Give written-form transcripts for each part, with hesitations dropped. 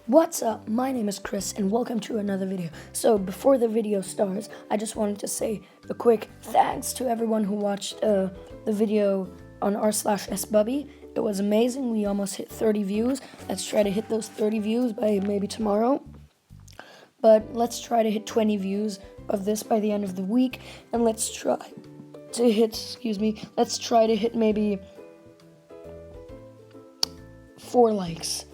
What's up? My name is Chris and welcome to another video. So before the video starts, I just wanted to say a quick thanks to everyone who watched the video on r/sbubby. It was amazing. We almost hit 30 views. Let's try to hit those 30 views by maybe tomorrow. But let's try to hit 20 views of this by the end of the week. And let's try to hit maybe 4 likes.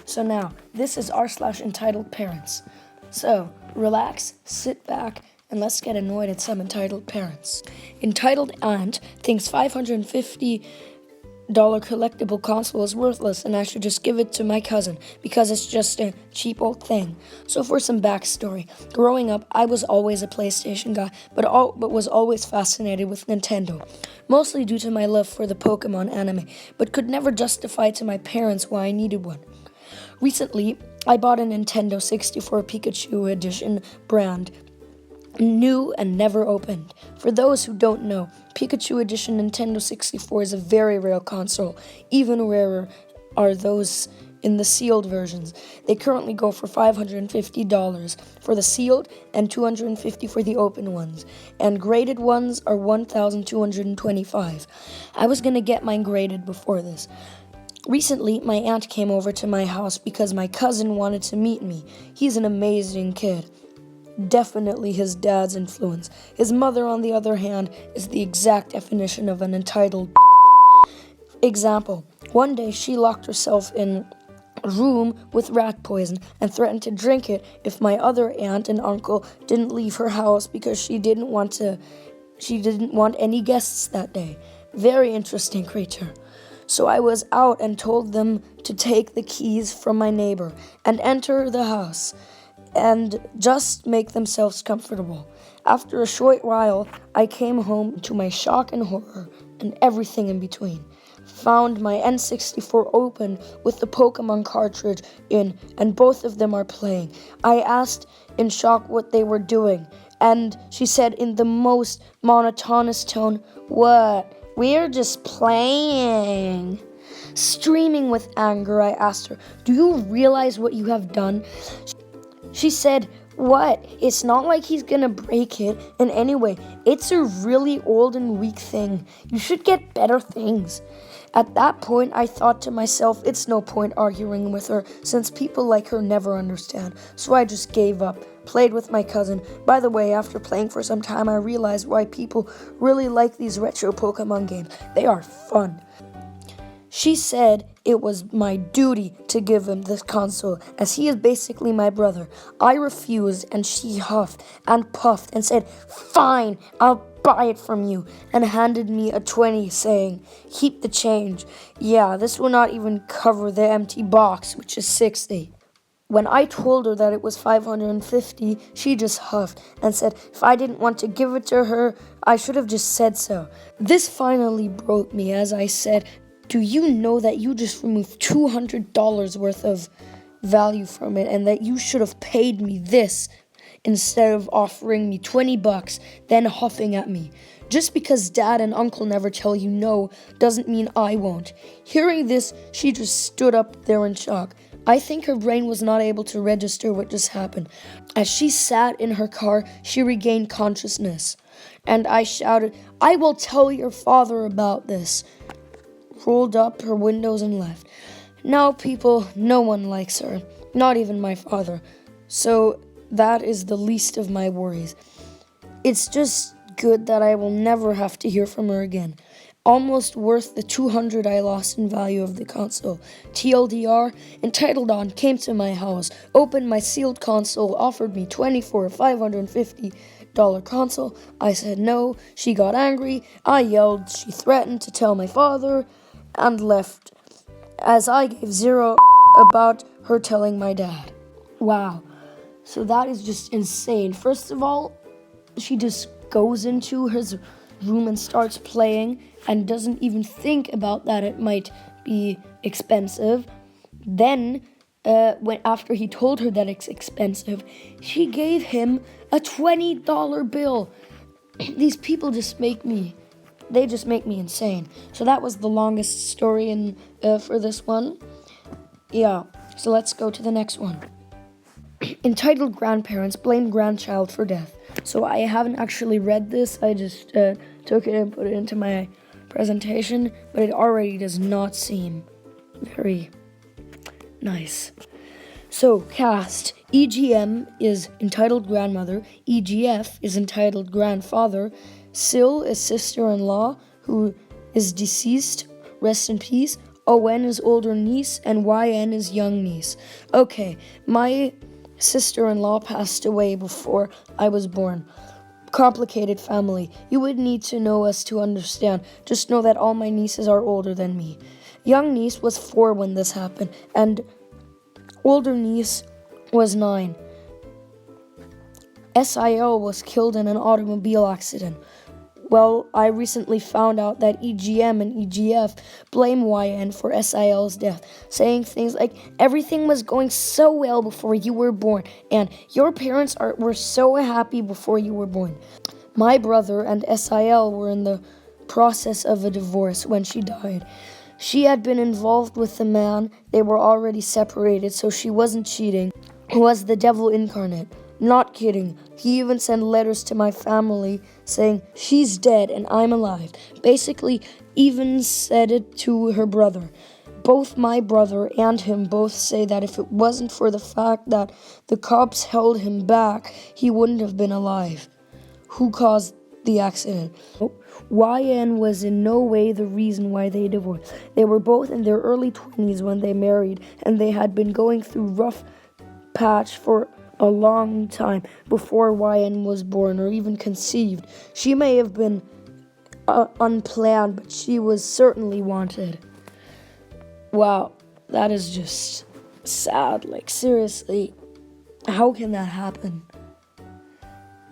So now, this is r/entitled-parents. So, relax, sit back, and let's get annoyed at some entitled parents. Entitled aunt thinks $550 collectible console is worthless and I should just give it to my cousin because it's just a cheap old thing. So for some backstory, growing up, I was always a PlayStation guy, but was always fascinated with Nintendo, mostly due to my love for the Pokemon anime, but could never justify to my parents why I needed one. Recently, I bought a Nintendo 64 Pikachu Edition brand, new and never opened. For those who don't know, Pikachu Edition Nintendo 64 is a very rare console. Even rarer are those in the sealed versions. They currently go for $550 for the sealed and $250 for the open ones. And graded ones are $1,225. I was gonna get mine graded before this. Recently, my aunt came over to my house because my cousin wanted to meet me. He's an amazing kid. Definitely his dad's influence. His mother, on the other hand, is the exact definition of an entitled example. One day, she locked herself in a room with rat poison and threatened to drink it if my other aunt and uncle didn't leave her house because she didn't want any guests that day. Very interesting creature. So I was out and told them to take the keys from my neighbor and enter the house and just make themselves comfortable. After a short while, I came home to my shock and horror and everything in between. Found my N64 open with the Pokemon cartridge in, and both of them are playing. I asked in shock what they were doing, and she said in the most monotonous tone, "What? We're just playing." Streaming with anger, I asked her, "Do you realize what you have done?" She said, "What? It's not like he's gonna break it. And anyway, it's a really old and weak thing. You should get better things." At that point, I thought to myself, it's no point arguing with her since people like her never understand. So I just gave up. Played with my cousin. By the way, after playing for some time, I realized why people really like these retro Pokemon games. They are fun. She said it was my duty to give him this console, as he is basically my brother. I refused, and she huffed and puffed and said, "Fine, I'll buy it from you," and handed me a 20, saying, "Keep the change." Yeah, this will not even cover the empty box, which is 60. When I told her that it was $550, she just huffed and said if I didn't want to give it to her, I should have just said so. This finally broke me as I said, "Do you know that you just removed $200 worth of value from it and that you should have paid me this instead of offering me $20, then huffing at me? Just because dad and uncle never tell you no doesn't mean I won't." Hearing this, she just stood up there in shock. I think her brain was not able to register what just happened. As she sat in her car, she regained consciousness. And I shouted, "I will tell your father about this." Rolled up her windows and left. Now, people, no one likes her, not even my father. So that is the least of my worries. It's just good that I will never have to hear from her again. Almost worth the $200 I lost in value of the console. TLDR, Entitled On came to my house, opened my sealed console, offered me $20 for a $550 console. I said no. She got angry. I yelled. She threatened to tell my father and left, as I gave zero about her telling my dad. Wow. So that is just insane. First of all, she just goes into his room and starts playing and doesn't even think about that it might be expensive. Then, after he told her that it's expensive, she gave him a $20 bill. These people just make me insane. So that was the longest story for this one. Yeah. So let's go to the next one. Entitled grandparents blame grandchild for death. So I haven't actually read this. I just took it and put it into my presentation, but it already does not seem very nice. So cast. EGM is entitled grandmother. EGF is entitled grandfather. Sil is sister-in-law who is deceased. Rest in peace. ON is older niece, and YN is young niece. Okay, my sister-in-law passed away before I was born. Complicated family. You would need to know us to understand. Just know that all my nieces are older than me. Young niece was 4 when this happened, and older niece was 9. SIL was killed in an automobile accident. Well, I recently found out that EGM and EGF blame YN for SIL's death, saying things like, everything was going so well before you were born, and your parents were so happy before you were born. My brother and SIL were in the process of a divorce when she died. She had been involved with the man. They were already separated, so she wasn't cheating. It was the devil incarnate. Not kidding. He even sent letters to my family saying, she's dead and I'm alive. Basically, even said it to her brother. Both my brother and him both say that if it wasn't for the fact that the cops held him back, he wouldn't have been alive. Who caused the accident? YN was in no way the reason why they divorced. They were both in their early 20s when they married, and they had been going through rough patch for a long time before YN was born or even conceived. She may have been unplanned, but she was certainly wanted. Wow, that is just sad. Like, seriously, how can that happen?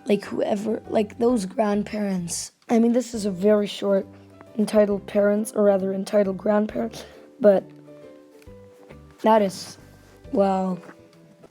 Like, whoever, like those grandparents. I mean, this is a very short entitled parents, or rather entitled grandparents, but that is, wow.